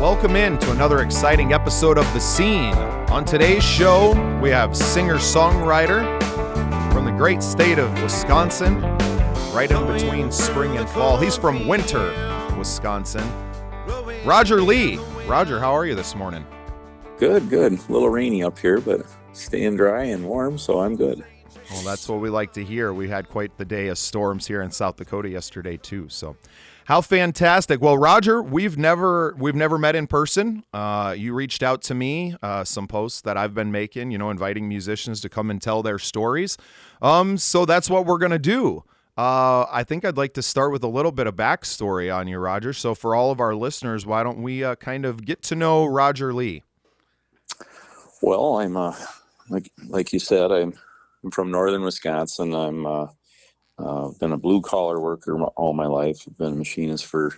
Welcome in to another exciting episode of The Scene. On today's show, we have singer-songwriter from the great state of Wisconsin, right in between spring and fall. He's from Winter, Wisconsin. Roger Lee. Roger, how are you this morning? Good. A little rainy up here, but staying dry and warm, so I'm good. Well, that's what we like to hear. We had quite the day of storms here in South Dakota yesterday too. So, how fantastic! Well, Roger, we've never met in person. You reached out to me, some posts that I've been making, inviting musicians to come and tell their stories. So that's what we're gonna do. I think I'd like to start with a little bit of backstory on you, Roger. So for all of our listeners, why don't we kind of get to know Roger Lee? Well, I'm like you said, I'm from northern Wisconsin. I'm been a blue collar worker all my life. I've been a machinist for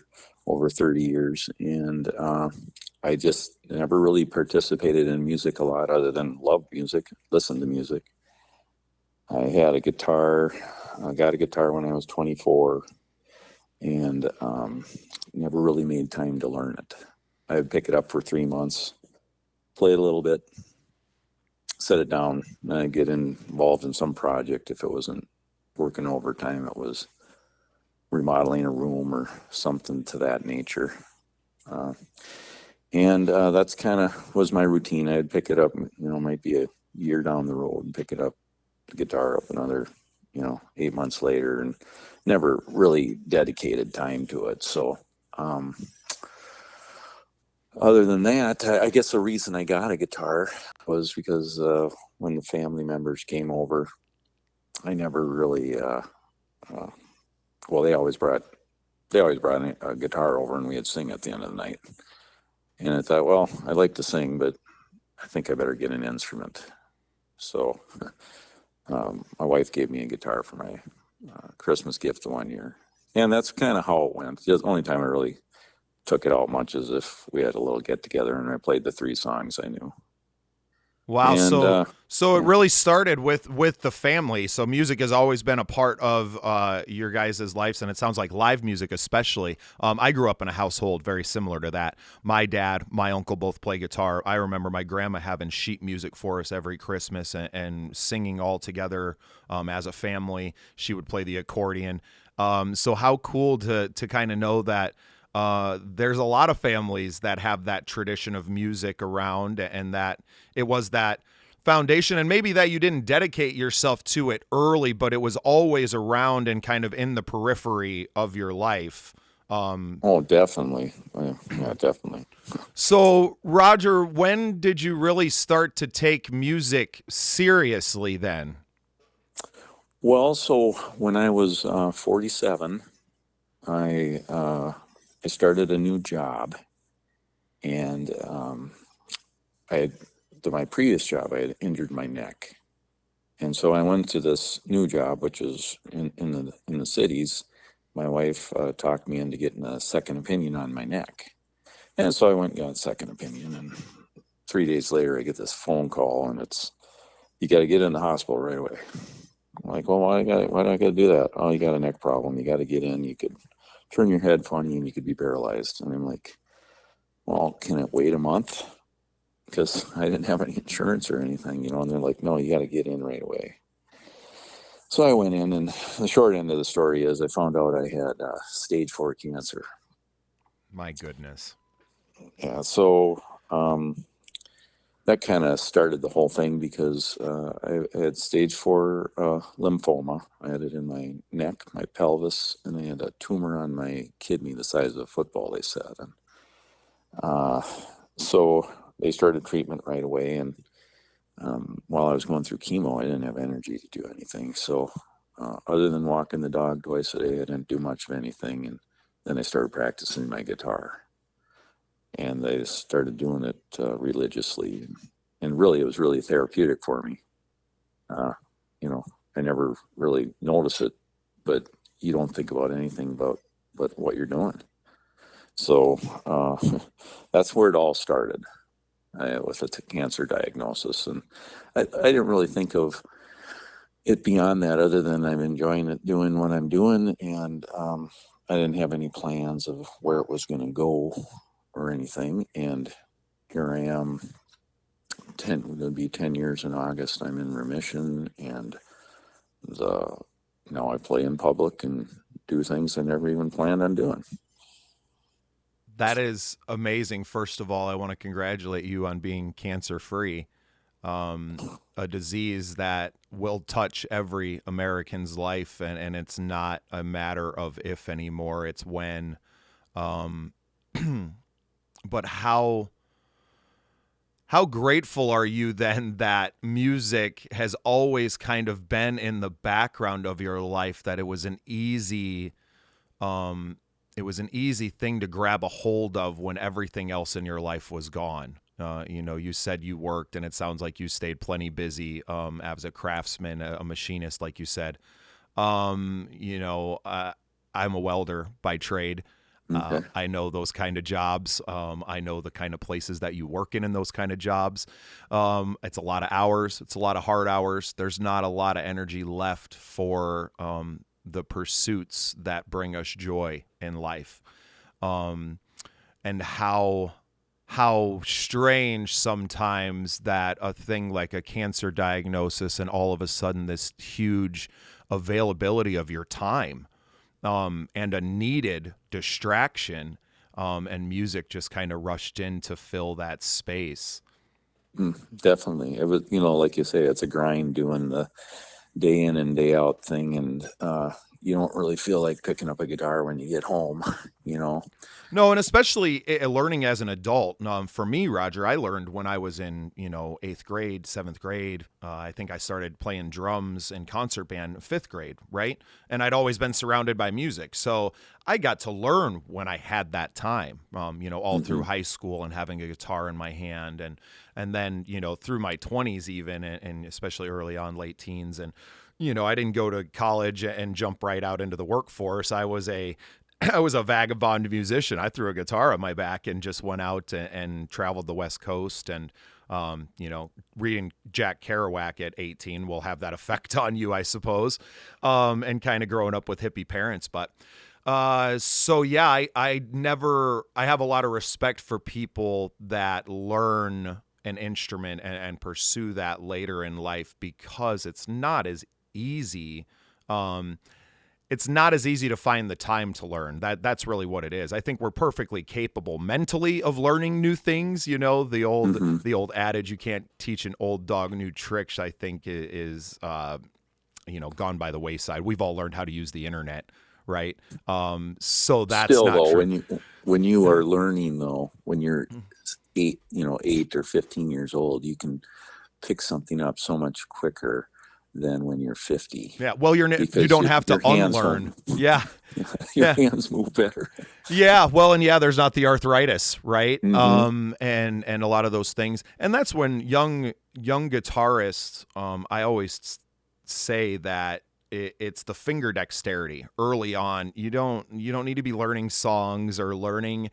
over 30 years, and I just never really participated in music a lot, other than love music, listen to music. I had a guitar. I got a guitar when I was 24, and never really made time to learn it. I would pick it up for 3 months, play it a little bit, set it down, and I'd get involved in some project. If it wasn't working overtime, it was remodeling a room or something to that nature. And that's kind of was my routine. I'd pick it up, might be a year down the road, and pick it up, the guitar up another, 8 months later, and never really dedicated time to it. So, other than that, I guess the reason I got a guitar was because when the family members came over, I never really, they always brought a guitar over, and we'd sing at the end of the night. And I thought, well, I like to sing, but I think I better get an instrument. So my wife gave me a guitar for my Christmas gift the one year. And that's kind of how it went. The only time I really took it out much as if we had a little get together and I played the 3 songs I knew. Wow. And, so it really started with the family. So music has always been a part of your guys' lives, and it sounds like live music especially. I grew up in a household very similar to that. My dad, my uncle both play guitar. I remember my grandma having sheet music for us every Christmas and singing all together as a family. She would play the accordion. So how cool to kind of know that there's a lot of families that have that tradition of music around, and that it was that foundation, and maybe that you didn't dedicate yourself to it early, but it was always around and kind of in the periphery of your life. Oh, definitely. Yeah, definitely. So, Roger, when did you really start to take music seriously then? Well, so when I was 47, I started a new job, and my previous job, I had injured my neck, and so I went to this new job, which is in the cities. My wife talked me into getting a second opinion on my neck, and so I went and got a second opinion. And 3 days later, I get this phone call, and it's, you got to get in the hospital right away. I'm like, well, why do I got to do that? Oh, you got a neck problem. You got to get in. You could turn your head funny and you could be paralyzed. And I'm like, well, can it wait a month? Because I didn't have any insurance or anything, and they're like, no, you got to get in right away. So I went in, and the short end of the story is I found out I had stage 4 cancer. My goodness. Yeah. So that kind of started the whole thing, because I had stage 4 lymphoma. I had it in my neck, my pelvis, and I had a tumor on my kidney the size of a football, they said. And so they started treatment right away. And while I was going through chemo, I didn't have energy to do anything. So other than walking the dog twice a day, I didn't do much of anything. And then I started practicing my guitar. And I started doing it religiously, and really, it was really therapeutic for me. I never really noticed it, but you don't think about anything but what you're doing. So that's where it all started, with a cancer diagnosis, and I didn't really think of it beyond that, other than I'm enjoying it, doing what I'm doing, and I didn't have any plans of where it was going to go. or anything. And here I am, it'll be 10 years in August. I'm in remission, and the now I play in public and do things I never even planned on doing. That is amazing. First of all, I want to congratulate you on being cancer free. A disease that will touch every American's life, and it's not a matter of if anymore, it's when. Um, but how grateful are you then that music has always kind of been in the background of your life, that um it was an easy thing to grab a hold of when everything else in your life was gone. You said you worked, and it sounds like you stayed plenty busy as a craftsman, a machinist, like you said. Um, you know, uh, I'm a welder by trade. Okay. I know those kind of jobs. I know the kind of places that you work in those kind of jobs. It's a lot of hours. It's a lot of hard hours. There's not a lot of energy left for the pursuits that bring us joy in life. Um, and how strange sometimes that a thing like a cancer diagnosis and all of a sudden this huge availability of your time and a needed distraction, and music just kind of rushed in to fill that space. Definitely. It was, like you say, it's a grind doing the day in and day out thing. And you don't really feel like picking up a guitar when you get home, you know? No, and especially learning as an adult. For me, Roger, I learned when I was in, eighth grade, seventh grade. I think I started playing drums in concert band fifth grade, right? And I'd always been surrounded by music. So I got to learn when I had that time, all through Hmm. high school and having a guitar in my hand. And then, through my 20s even, and especially early on, late teens. And, I didn't go to college and jump right out into the workforce. I was a vagabond musician. I threw a guitar on my back and just went out and traveled the West Coast. And, reading Jack Kerouac at 18 will have that effect on you, I suppose, and kind of growing up with hippie parents. But so, yeah, I have a lot of respect for people that learn an instrument and pursue that later in life, because it's not as easy. Um, it's not as easy to find the time to learn. That's really what it is. I think we're perfectly capable mentally of learning new things. Hmm. The old adage, you can't teach an old dog new tricks, I think is gone by the wayside. We've all learned how to use the internet, right? So that's Still not though, true. when you are learning though, when you're 8 or 15 years old, you can pick something up so much quicker than when you're 50, Yeah, well, you because don't have to your hands unlearn. don't Yeah. your Yeah. hands move better. Yeah, well, and yeah, there's not the arthritis, right? Hmm. And a lot of those things, and that's when young guitarists. I always say that it's the finger dexterity early on. You don't need to be learning songs or learning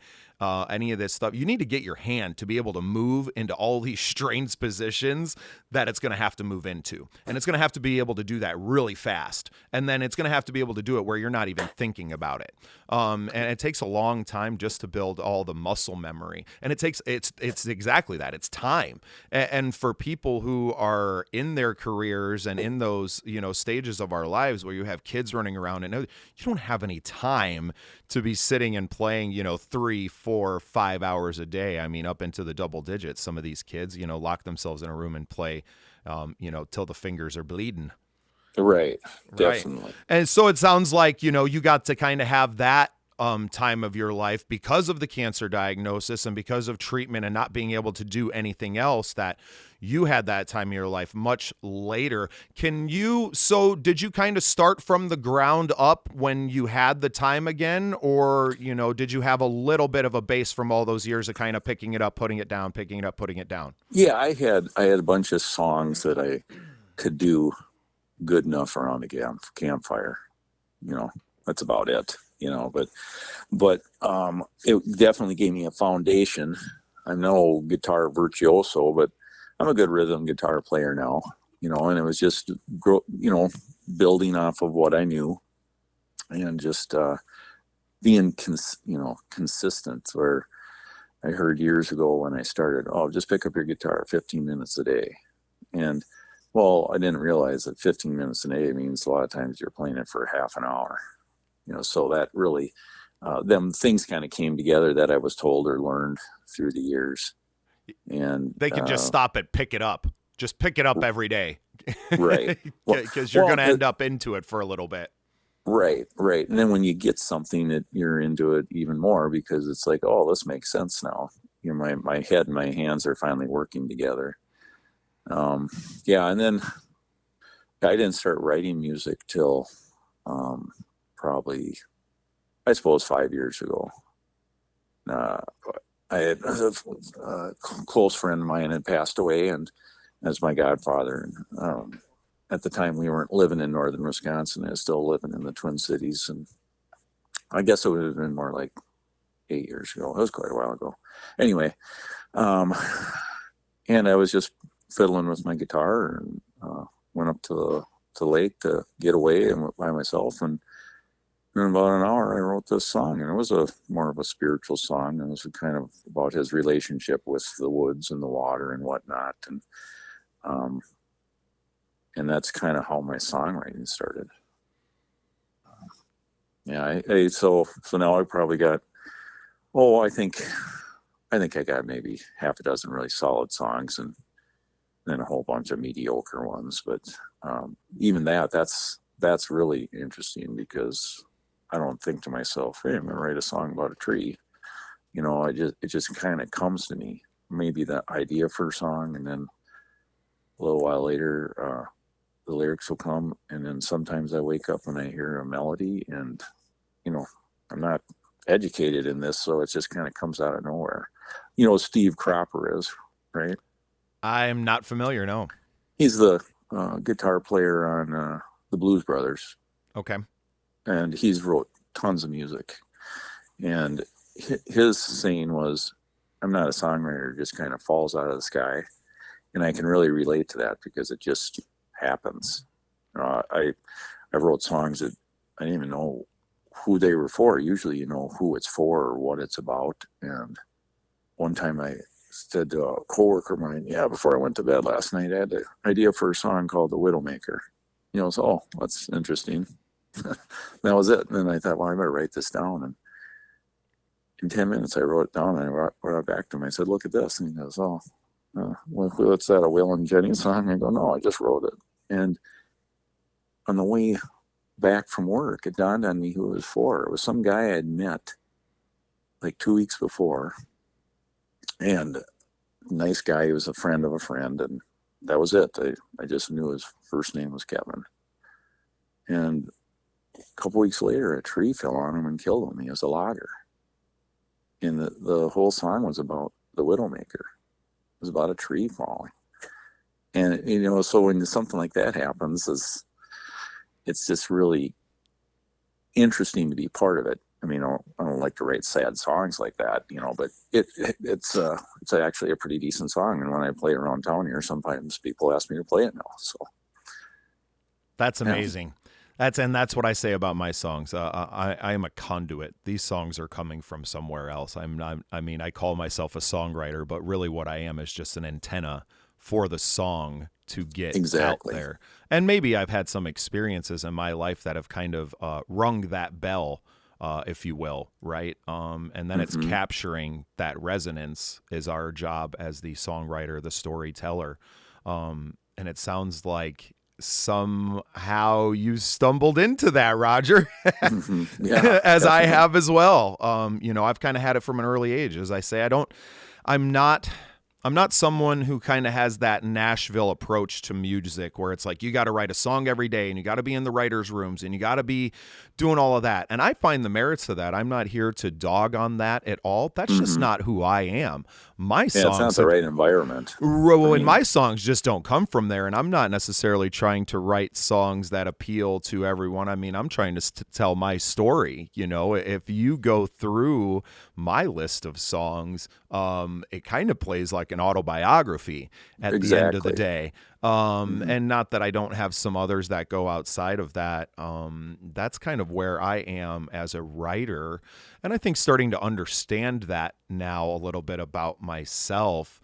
any of this stuff. You need to get your hand to be able to move into all these strange positions that it's going to have to move into, and it's going to have to be able to do that really fast, and then it's going to have to be able to do it where you're not even thinking about it. And it takes a long time just to build all the muscle memory, and it's exactly that. It's time, and for people who are in their careers and in those stages of our lives where you have kids running around, and you don't have any time to be sitting and playing 3, 4, 5 hours a day. I mean, up into the double digits. Some of these kids lock themselves in a room and play till the fingers are bleeding. Right. Right. Definitely. And so it sounds like, you got to kind of have that time of your life because of the cancer diagnosis and because of treatment and not being able to do anything else, that you had that time of your life much later. So did you kind of start from the ground up when you had the time again? Or, did you have a little bit of a base from all those years of kind of picking it up, putting it down, picking it up, putting it down? Yeah, I had a bunch of songs that I could do good enough around a campfire. You know, that's about it. But it definitely gave me a foundation. I'm no guitar virtuoso, but I'm a good rhythm guitar player now. And it was just building off of what I knew, and just being consistent. Where I heard years ago when I started, oh, just pick up your guitar 15 minutes a day. And well, I didn't realize that 15 minutes a day means a lot of times you're playing it for half an hour. So that really, them things kind of came together that I was told or learned through the years. And They can just stop it, pick it up. Just pick it up every day. right. Because you're going to end up into it for a little bit. Right. And then when you get something that you're into it even more because it's like, oh, this makes sense now. My head and my hands are finally working together. And then I didn't start writing music till probably, I suppose, 5 years ago. I had a close friend of mine had passed away, and as my godfather. At the time, we weren't living in northern Wisconsin. I was still living in the Twin Cities, and I guess it would have been more like 8 years ago. It was quite a while ago. Anyway, and I was just fiddling with my guitar and went up to the lake to get away and went by myself. And in about an hour, I wrote this song, and it was more of a spiritual song. It was kind of about his relationship with the woods and the water and whatnot. And that's kind of how my songwriting started. So now I probably got, I think I got maybe half a dozen really solid songs and then a whole bunch of mediocre ones. But even that's really interesting because I don't think to myself, hey, I'm going to write a song about a tree. It just kind of comes to me, maybe that idea for a song, and then a little while later, the lyrics will come, and then sometimes I wake up and I hear a melody, and I'm not educated in this, so it just kind of comes out of nowhere. Steve Cropper is, right? I'm not familiar, no. He's the guitar player on the Blues Brothers. Okay. And he's wrote tons of music. And his saying was, I'm not a songwriter, it just kind of falls out of the sky. And I can really relate to that because it just happens. I wrote songs that I didn't even know who they were for. Usually you know who it's for or what it's about. And one time I said to a coworker of mine, before I went to bed last night, I had an idea for a song called The Widowmaker. So, that's interesting. That was it. And then I thought, well, I better write this down. And in 10 minutes, I wrote it down and I brought it back to him. I said, look at this. And he goes, what's that, a Will and Jenny song? I go, no, I just wrote it. And on the way back from work, it dawned on me who it was for. It was some guy I had met like 2 weeks before. And nice guy. He was a friend of a friend. And that was it. I just knew his first name was Kevin. And a couple weeks later, a tree fell on him and killed him. He was a logger. And the whole song was about the Widowmaker. It was about a tree falling. And, so when something like that happens, it's just really interesting to be part of it. I mean, I don't like to write sad songs like that, but it's actually a pretty decent song. And when I play around town here, sometimes people ask me to play it now. So that's amazing. That's what I say about my songs. I am a conduit. These songs are coming from somewhere else. I call myself a songwriter, but really what I am is just an antenna for the song to get out there. And maybe I've had some experiences in my life that have kind of rung that bell, if you will, right? And then it's capturing that resonance is our job as the songwriter, the storyteller. And it sounds like somehow you stumbled into that, Roger, as I have as well. I've kind of had it from an early age. As I say, I'm not someone who kind of has that Nashville approach to music where it's like you got to write a song every day and you got to be in the writer's rooms and you got to be doing all of that. And I find the merits of that. I'm not here to dog on that at all. That's just not who I am. My songs, it's not the right environment. And my songs just don't come from there. And I'm not necessarily trying to write songs that appeal to everyone. I mean, I'm trying to tell my story. If you go through my list of songs, it kind of plays like an autobiography at the end of the Exactly. day. Hmm. And not that I don't have some others that go outside of that. That's kind of where I am as a writer. And I think starting to understand that now a little bit about myself,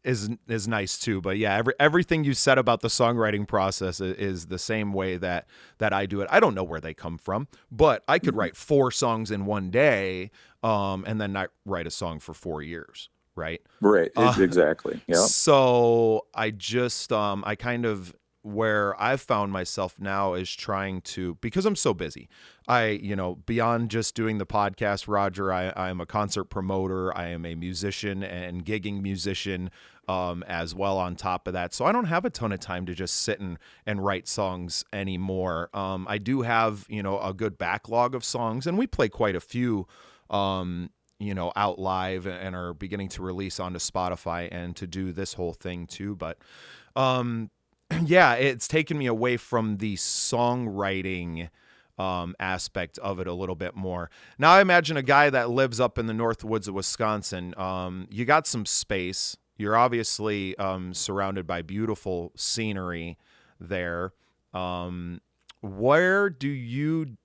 is nice too. But yeah, everything you said about the songwriting process is the same way that I do it. I don't know where they come from, but I could Hmm. write 4 songs in one day, and then not write a song for 4 years, right? Right. Uh, Exactly. Yeah. so I just I kind of where I've found myself now is trying to, because I'm so busy. Beyond just doing the podcast, Roger, I'm a concert promoter. I am a musician and gigging musician, as well on top of that. So I don't have a ton of time to just sit and write songs anymore. I do have, a good backlog of songs, and we play quite a few, out live, and are beginning to release onto Spotify and to do this whole thing too. But um, yeah, it's taken me away from the songwriting aspect of it a little bit more. Now, I imagine a guy that lives up in the north woods of Wisconsin, you got some space. You're obviously surrounded by beautiful scenery there. Um, where do you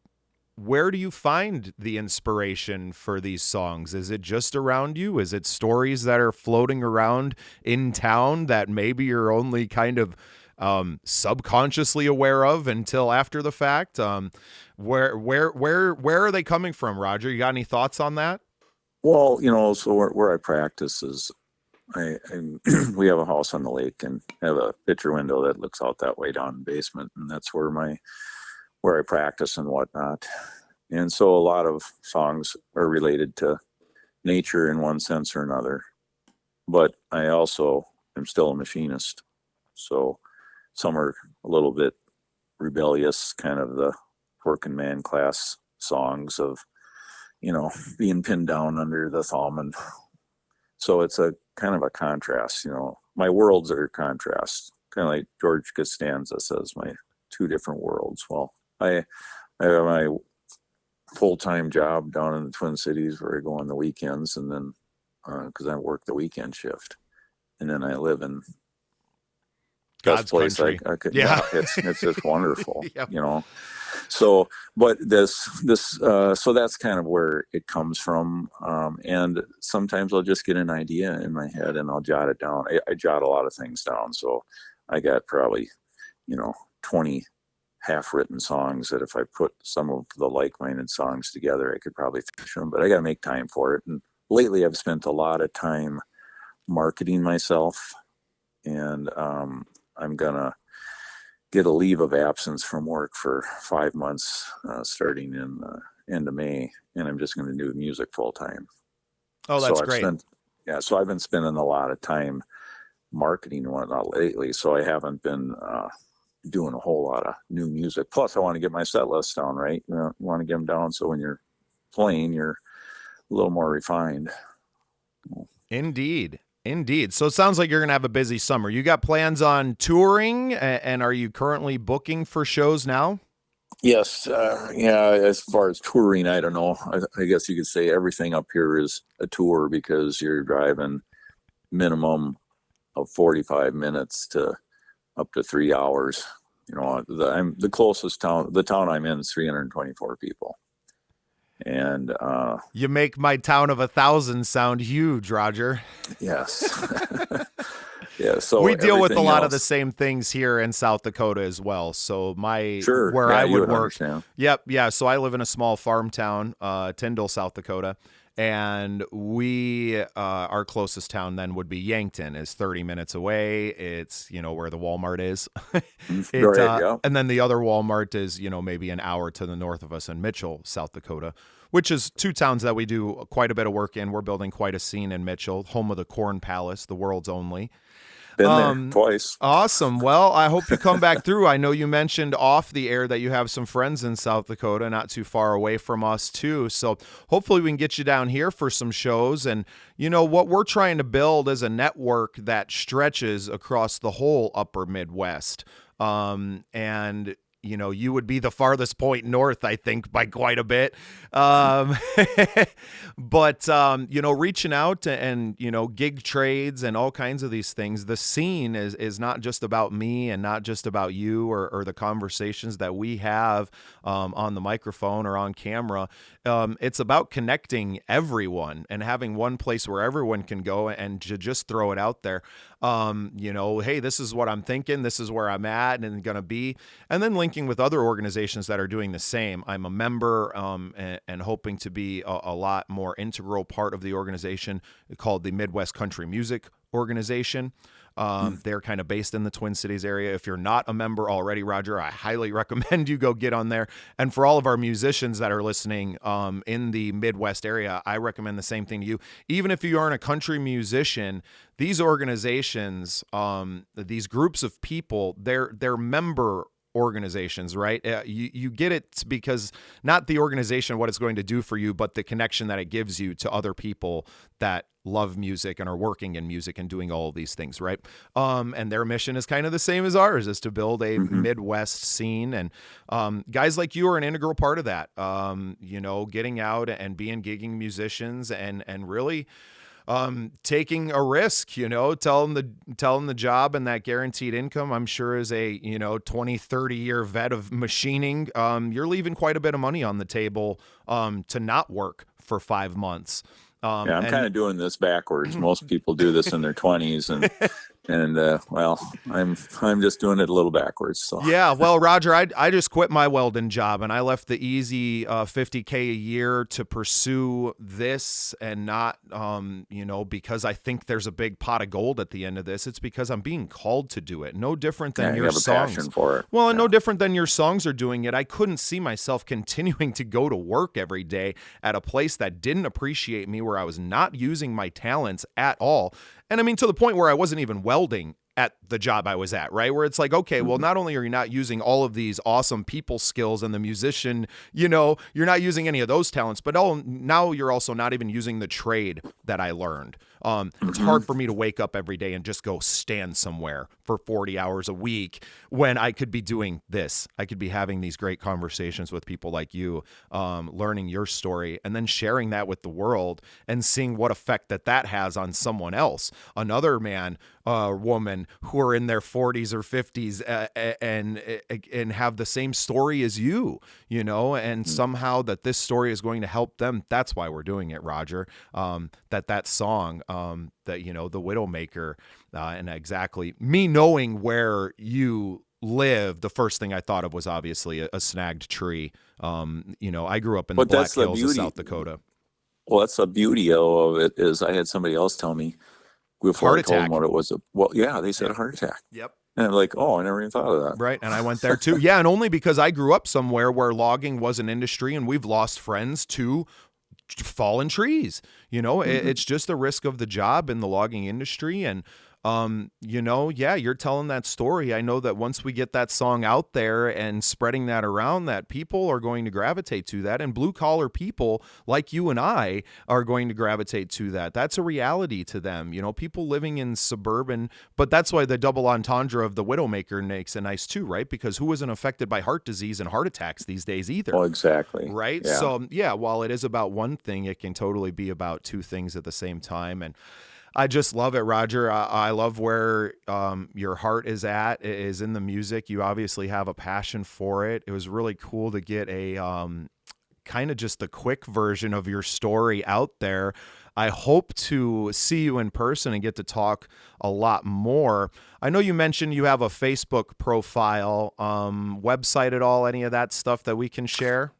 where do you find the inspiration for these songs? Is it just around you? Is it stories that are floating around in town that maybe you're only kind of subconsciously aware of until after the fact? Where are they coming from, Roger? You got any thoughts on that? Well, so where I practice is I we have a house on the lake and have a picture window that looks out that way down in the basement, and that's where I practice and whatnot. And so a lot of songs are related to nature in one sense or another. But I also am still a machinist. So some are a little bit rebellious, kind of the working man class songs of, being pinned down under the thumb. And so it's a kind of a contrast, my worlds are contrasts, kind of like George Costanza says, my two different worlds. Well, I have my full-time job down in the Twin Cities where I go on the weekends, and then because I work the weekend shift, and then I live in best God's place I, country. I could. Yeah. Yeah, it's just wonderful, Yep. So, but so that's kind of where it comes from, and sometimes I'll just get an idea in my head and I'll jot it down. I jot a lot of things down, so I got probably 20 half-written songs that if I put some of the like-minded songs together, I could probably finish them. But I got to make time for it. And lately, I've spent a lot of time marketing myself, and I'm gonna get a leave of absence from work for 5 months, starting in end of May, and I'm just going to do music full time. Oh, So that's I've great. spent, yeah, so I've been spending a lot of time marketing and whatnot lately. So I haven't been doing a whole lot of new music. Plus, I want to get my set list down, right? You want to get them down so when you're playing, you're a little more refined. Indeed. Indeed. So it sounds like you're going to have a busy summer. You got plans on touring, and are you currently booking for shows now? Yes, yeah. As far as touring, I don't know. I guess you could say everything up here is a tour because you're driving minimum of 45 minutes to up to 3 hours. I'm the closest town. The town I'm in is 324 people, and You make my town of 1,000 sound huge, Roger. yes, yeah. So We deal with a everything lot of the else, same things here in South Dakota as well. So sure, where yeah, I you would would work, understand. yep, yeah. So I live in a small farm town, Tyndall, South Dakota, and our closest town then would be Yankton, is 30 minutes away. It's where the Walmart is. Right, yeah. And then the other Walmart is maybe an hour to the north of us in Mitchell, South Dakota, which is 2 towns that we do quite a bit of work in. We're building quite a scene in Mitchell, home of the Corn Palace, the world's only. Been there Um, twice. awesome. Well, I hope you come back through. I know you mentioned off the air that you have some friends in South Dakota, not too far away from us too. So hopefully we can get you down here for some shows. And what we're trying to build is a network that stretches across the whole upper Midwest. And you would be the farthest point north, I think, by quite a bit. Um, but, reaching out and, gig trades and all kinds of these things, the scene is not just about me and not just about you or the conversations that we have on the microphone or on camera. It's about connecting everyone and having one place where everyone can go and to just throw it out there. Hey, this is what I'm thinking. This is where I'm at and going to be. And then linking with other organizations that are doing the same. I'm a member and hoping to be a lot more integral part of the organization called the Midwest Country Music Organization. They're kind of based in the Twin Cities area. If you're not a member already, Roger, I highly recommend you go get on there. And for all of our musicians that are listening in the Midwest area, I recommend the same thing to you. Even if you aren't a country musician, these organizations, these groups of people, they're member organizations, right? You get it because not the organization, what it's going to do for you, but the connection that it gives you to other people that love music and are working in music and doing all of these things, right? And their mission is kind of the same as ours, is to build a Midwest scene. And guys like you are an integral part of that, getting out and being gigging musicians and really taking a risk, telling the job and that guaranteed income, I'm sure as a, 20, 30 year vet of machining, you're leaving quite a bit of money on the table, to not work for 5 months. Yeah, I'm kind of doing this backwards. Most people do this in their 20s, I'm just doing it a little backwards. So yeah, well, Roger, I just quit my welding job and I left the easy $50K a year to pursue this, and not because I think there's a big pot of gold at the end of this. It's because I'm being called to do it. No different than your you have songs. a passion for it. Well, and no different than your songs are doing it. I couldn't see myself continuing to go to work every day at a place that didn't appreciate me, where I was not using my talents at all. And I mean, to the point where I wasn't even welding at the job I was at, right? Where it's like, okay, well, not only are you not using all of these awesome people skills and the musician, you're not using any of those talents, but now you're also not even using the trade that I learned. It's hard for me to wake up every day and just go stand somewhere for 40 hours a week when I could be doing this. I could be having these great conversations with people like you, learning your story and then sharing that with the world and seeing what effect that has on someone else, another man, woman who are in their 40s or 50s and have the same story as you, and somehow that this story is going to help them. That's why we're doing it, Roger. That song, the Widowmaker, and exactly me knowing where you live, the first thing I thought of was obviously a snagged tree. I grew up in the Black Hills of South Dakota. Well, that's the beauty of it, is I had somebody else tell me before I told them what it was. They said a heart attack. Yep. And I'm like, oh, I never even thought of that. Right. And I went there too. Yeah. And only because I grew up somewhere where logging was an industry, and we've lost friends to fallen trees. It's just the risk of the job in the logging industry. And you're telling that story. I know that once we get that song out there and spreading that around, that people are going to gravitate to that, and blue collar people like you and I are going to gravitate to that. That's a reality to them. People living in suburban, but that's why the double entendre of the Widowmaker makes it nice too, right? Because who isn't affected by heart disease and heart attacks these days either? Oh, exactly. Right. Yeah. So while it is about one thing, it can totally be about two things at the same time. And I just love it, Roger. I love where your heart is in the music. You obviously have a passion for it. It was really cool to get a kind of just a quick version of your story out there. I hope to see you in person and get to talk a lot more. I know you mentioned you have a Facebook profile, website at all, any of that stuff that we can share?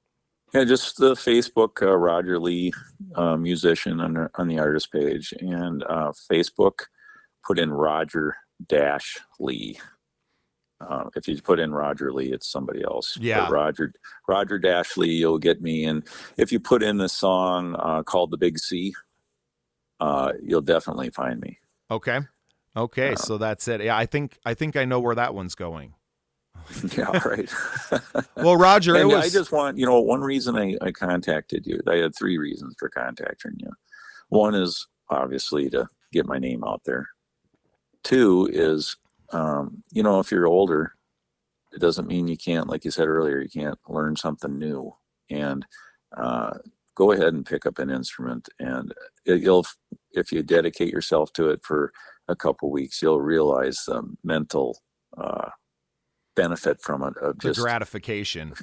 Yeah, just the Facebook, Roger Lee, musician on the artist page, and Facebook, put in Roger Lee. If you put in Roger Lee, it's somebody else. Yeah. But Roger Lee, you'll get me. And if you put in the song called The Big C, you'll definitely find me. Okay. So that's it. Yeah, I think I know where that one's going. Yeah, right. Well, Roger, I just want, one reason I contacted you. I had 3 reasons for contacting you. One is obviously to get my name out there. 2 is, if you're older it doesn't mean you can't, like you said earlier, you can't learn something new. And go ahead and pick up an instrument, and you'll, if you dedicate yourself to it for a couple weeks, you'll realize the mental benefit from it, of The just gratification.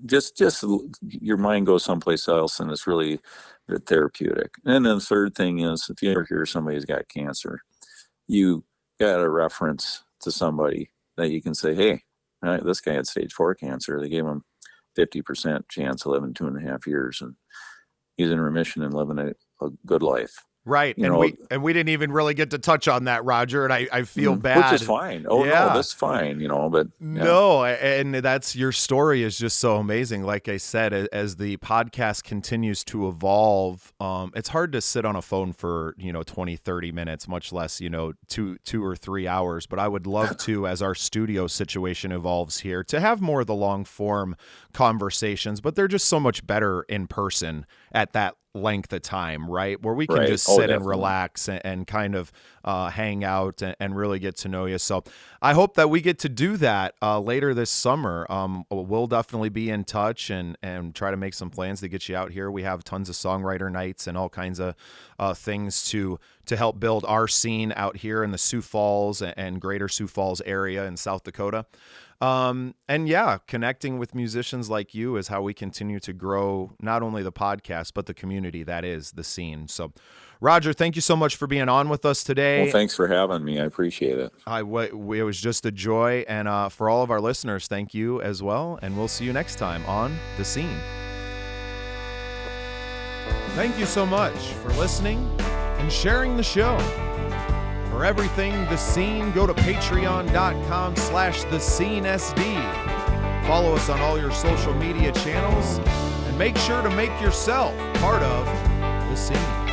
just your mind goes someplace else, and it's really therapeutic. And then the third thing is, if you ever hear somebody's got cancer, you got a reference to somebody that you can say, hey, this guy had stage 4 cancer. They gave him 50% chance of living 2.5 years, and he's in remission and living a good life. Right. You And know, we didn't even really get to touch on that, Roger. And I feel bad. which is fine. Oh, yeah. no, that's fine, but no. And that's, your story is just so amazing. Like I said, as the podcast continues to evolve, it's hard to sit on a phone for, 20, 30 minutes, much less, 2 or 3 hours. But I would love to, as our studio situation evolves here, to have more of the long form conversations, but they're just so much better in person at that length of time, right? Where we can just sit and relax and kind of hang out and really get to know you. So I hope that we get to do that later this summer. We'll definitely be in touch and try to make some plans to get you out here. We have tons of songwriter nights and all kinds of things to help build our scene out here in the Sioux Falls and greater Sioux Falls area in South Dakota. And yeah, connecting with musicians like you is how we continue to grow not only the podcast, but the community that is the scene. So, Roger, thank you so much for being on with us today. Well, thanks for having me. I appreciate it. It was just a joy. And for all of our listeners, thank you as well. And we'll see you next time on The Scene. Thank you so much for listening and sharing the show. For everything The Scene, go to patreon.com/thescenesd. Follow us on all your social media channels and make sure to make yourself part of The Scene.